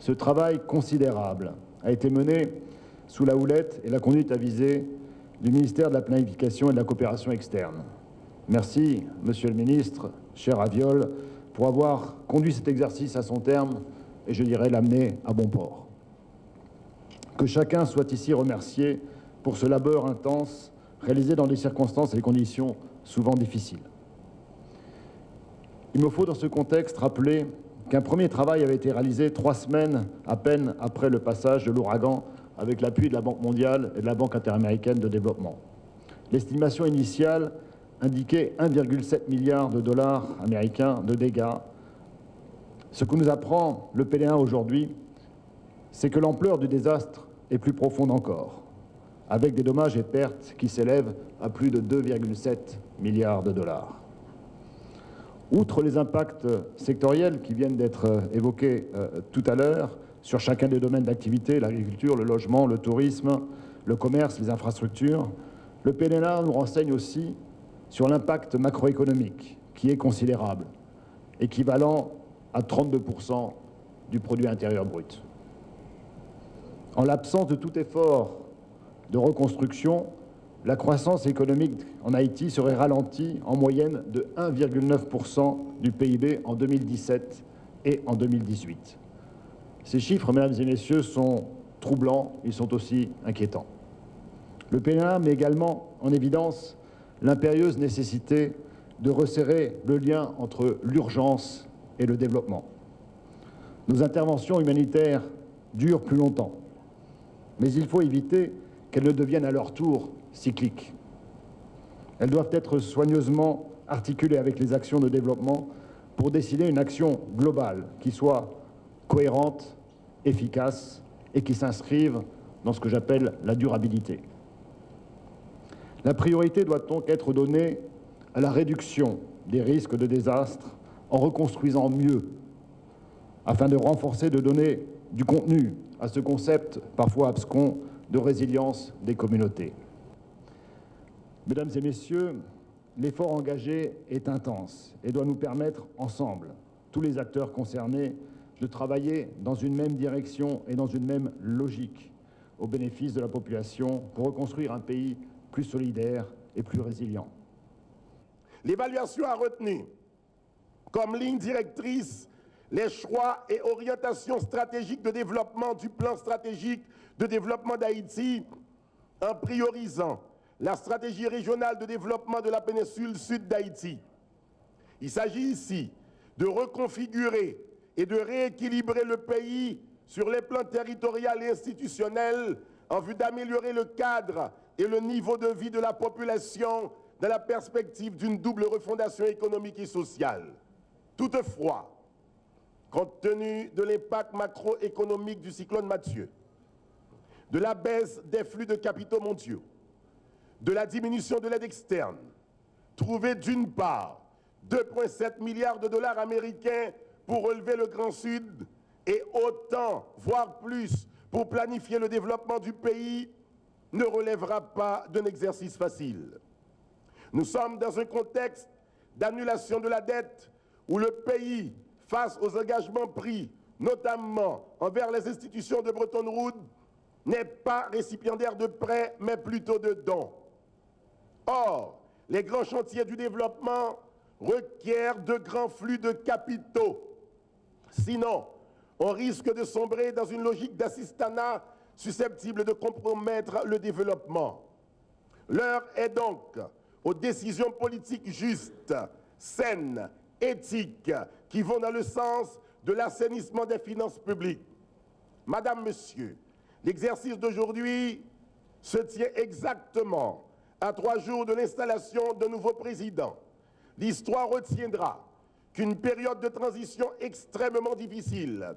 Ce travail considérable a été mené sous la houlette et la conduite avisée du ministère de la Planification et de la Coopération externe. Merci, Monsieur le Ministre, cher Aviol, pour avoir conduit cet exercice à son terme et, je dirais, l'amener à bon port. Que chacun soit ici remercié pour ce labeur intense réalisé dans des circonstances et des conditions souvent difficiles. Il me faut dans ce contexte rappeler qu'un premier travail avait été réalisé 3 semaines à peine après le passage de l'ouragan avec l'appui de la Banque mondiale et de la Banque interaméricaine de développement. L'estimation initiale indiquait 1,7 milliard de dollars américains de dégâts. Ce que nous apprend le PN1 aujourd'hui, c'est que l'ampleur du désastre est plus profonde encore, avec des dommages et pertes qui s'élèvent à plus de 2,7 milliards de dollars. Outre les impacts sectoriels qui viennent d'être évoqués tout à l'heure sur chacun des domaines d'activité, l'agriculture, le logement, le tourisme, le commerce, les infrastructures, le PNLA nous renseigne aussi sur l'impact macroéconomique qui est considérable, équivalent à 32% du produit intérieur brut. En l'absence de tout effort de reconstruction, la croissance économique en Haïti serait ralentie en moyenne de 1,9% du PIB en 2017 et en 2018. Ces chiffres, mesdames et messieurs, sont troublants, ils sont aussi inquiétants. Le PNA met également en évidence l'impérieuse nécessité de resserrer le lien entre l'urgence et le développement. Nos interventions humanitaires durent plus longtemps, mais il faut éviter qu'elles ne deviennent à leur tour cycliques. Elles doivent être soigneusement articulées avec les actions de développement pour décider une action globale qui soit cohérente, efficace et qui s'inscrive dans ce que j'appelle la durabilité. La priorité doit donc être donnée à la réduction des risques de désastre en reconstruisant mieux, afin de renforcer, de donner du contenu à ce concept parfois abscon de résilience des communautés. Mesdames et messieurs, l'effort engagé est intense et doit nous permettre ensemble, tous les acteurs concernés, de travailler dans une même direction et dans une même logique au bénéfice de la population pour reconstruire un pays plus solidaire et plus résilient. L'évaluation a retenu comme ligne directrice les choix et orientations stratégiques de développement du plan stratégique de développement d'Haïti en priorisant la stratégie régionale de développement de la péninsule sud d'Haïti. Il s'agit ici de reconfigurer et de rééquilibrer le pays sur les plans territorial et institutionnels en vue d'améliorer le cadre et le niveau de vie de la population dans la perspective d'une double refondation économique et sociale. Toutefois, compte tenu de l'impact macroéconomique du cyclone Mathieu, de la baisse des flux de capitaux mondiaux, de la diminution de l'aide externe, trouver d'une part 2,7 milliards de dollars américains pour relever le Grand Sud et autant, voire plus, pour planifier le développement du pays, ne relèvera pas d'un exercice facile. Nous sommes dans un contexte d'annulation de la dette où le pays, face aux engagements pris, notamment envers les institutions de Bretton Woods, n'est pas récipiendaire de prêts, mais plutôt de dons. Or, les grands chantiers du développement requièrent de grands flux de capitaux. Sinon, on risque de sombrer dans une logique d'assistanat susceptible de compromettre le développement. L'heure est donc aux décisions politiques justes, saines, éthiques, qui vont dans le sens de l'assainissement des finances publiques. Madame, Monsieur, l'exercice d'aujourd'hui se tient exactement à 3 jours de l'installation d'un nouveau président. L'histoire retiendra qu'une période de transition extrêmement difficile,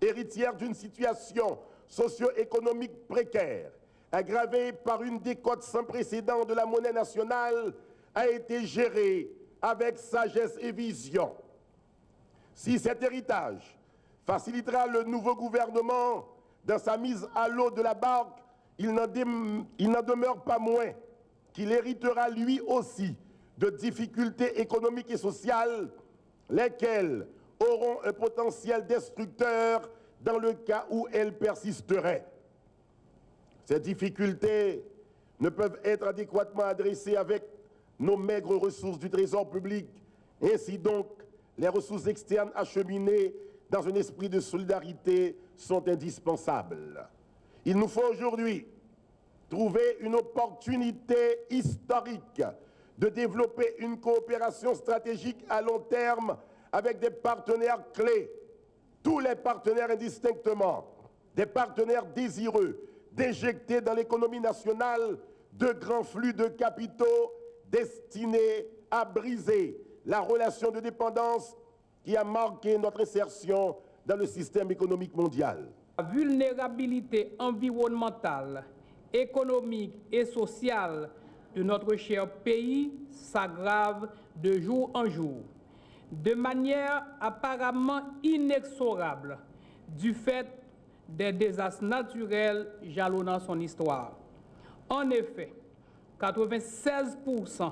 héritière d'une situation socio-économique précaire, aggravée par une décote sans précédent de la monnaie nationale, a été gérée avec sagesse et vision. Si cet héritage facilitera le nouveau gouvernement dans sa mise à l'eau de la barque, il n'en demeure pas moins qu'il héritera lui aussi de difficultés économiques et sociales, lesquelles auront un potentiel destructeur dans le cas où elles persisteraient. Ces difficultés ne peuvent être adéquatement adressées avec nos maigres ressources du Trésor public. Ainsi donc, les ressources externes acheminées dans un esprit de solidarité sont indispensables. Il nous faut aujourd'hui trouver une opportunité historique de développer une coopération stratégique à long terme avec des partenaires clés, tous les partenaires indistinctement, des partenaires désireux d'injecter dans l'économie nationale de grands flux de capitaux destinés à briser la relation de dépendance qui a marqué notre insertion dans le système économique mondial. La vulnérabilité environnementale, économique et sociale de notre cher pays s'aggrave de jour en jour, de manière apparemment inexorable du fait des désastres naturels jalonnant son histoire. En effet, 96%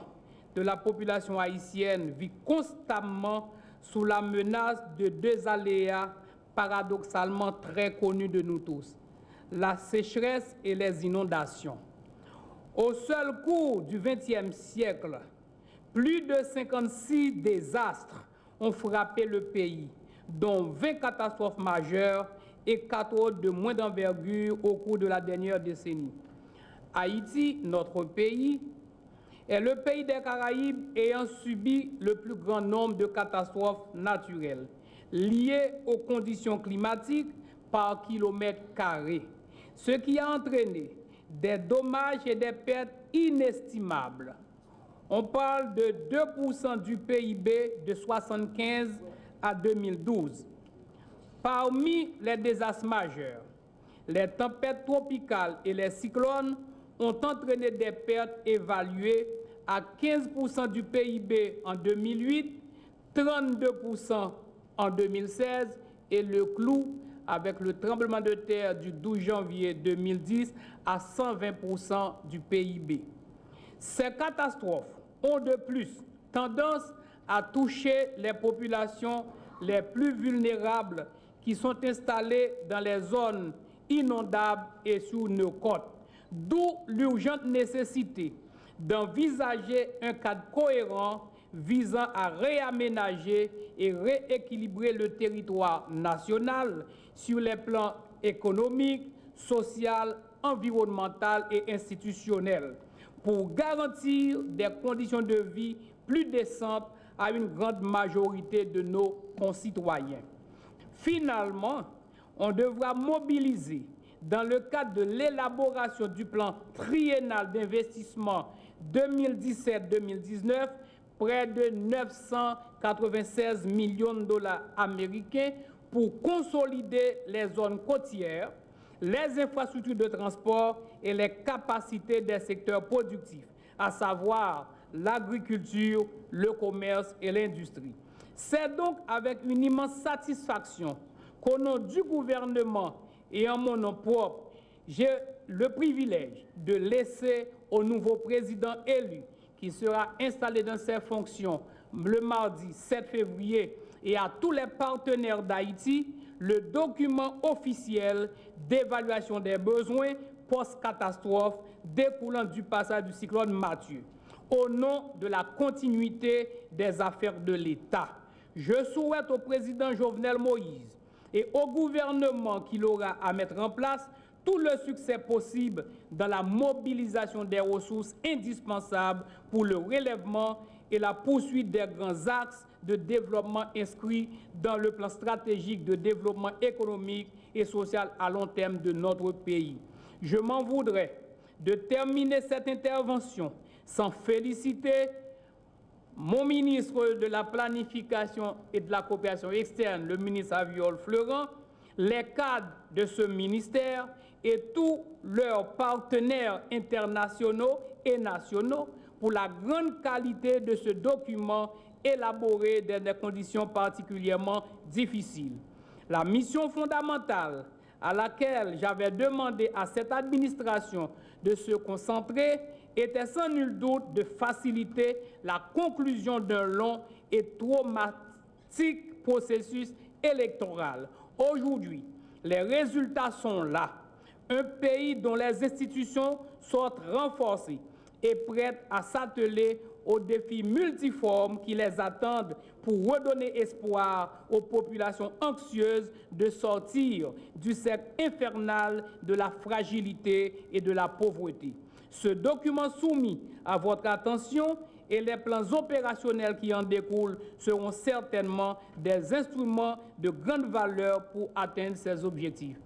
de la population haïtienne vit constamment sous la menace de deux aléas paradoxalement très connus de nous tous, la sécheresse et les inondations. Au seul cours du XXe siècle, plus de 56 désastres ont frappé le pays, dont 20 catastrophes majeures et 4 autres de moins d'envergure au cours de la dernière décennie. Haïti, notre pays, est le pays des Caraïbes ayant subi le plus grand nombre de catastrophes naturelles liées aux conditions climatiques par kilomètre carré, ce qui a entraîné des dommages et des pertes inestimables. On parle de 2% du PIB de 1975 à 2012. Parmi les désastres majeurs, les tempêtes tropicales et les cyclones ont entraîné des pertes évaluées à 15% du PIB en 2008, 32% en 2016 et le clou avec le tremblement de terre du 12 janvier 2010 à 120% du PIB. Ces catastrophes ont de plus tendance à toucher les populations les plus vulnérables qui sont installées dans les zones inondables et sur nos côtes, d'où l'urgente nécessité d'envisager un cadre cohérent visant à réaménager et rééquilibrer le territoire national sur les plans économiques, social, environnemental et institutionnel pour garantir des conditions de vie plus décentes à une grande majorité de nos concitoyens. Finalement, on devra mobiliser, dans le cadre de l'élaboration du plan triennal d'investissement 2017-2019, près de 996 millions de dollars américains pour consolider les zones côtières, les infrastructures de transport et les capacités des secteurs productifs, à savoir l'agriculture, le commerce et l'industrie. C'est donc avec une immense satisfaction qu'au nom du gouvernement et en mon nom propre, j'ai le privilège de laisser au nouveau président élu, qui sera installé dans ses fonctions le mardi 7 février, et à tous les partenaires d'Haïti, le document officiel d'évaluation des besoins post-catastrophe découlant du passage du cyclone Mathieu, au nom de la continuité des affaires de l'État. Je souhaite au président Jovenel Moïse et au gouvernement qu'il aura à mettre en place tout le succès possible dans la mobilisation des ressources indispensables pour le relèvement et la poursuite des grands axes de développement inscrits dans le plan stratégique de développement économique et social à long terme de notre pays. Je m'en voudrais de terminer cette intervention sans féliciter mon ministre de la Planification et de la Coopération externe, le ministre Aviol Fleuran, les cadres de ce ministère et tous leurs partenaires internationaux et nationaux pour la grande qualité de ce document élaboré dans des conditions particulièrement difficiles. La mission fondamentale à laquelle j'avais demandé à cette administration de se concentrer était sans nul doute de faciliter la conclusion d'un long et traumatique processus électoral. Aujourd'hui, Les résultats sont là. Un pays dont les institutions sont renforcées et prêtes à s'atteler aux défis multiformes qui les attendent pour redonner espoir aux populations anxieuses de sortir du cercle infernal de la fragilité et de la pauvreté. Ce document soumis à votre attention et les plans opérationnels qui en découlent seront certainement des instruments de grande valeur pour atteindre ces objectifs.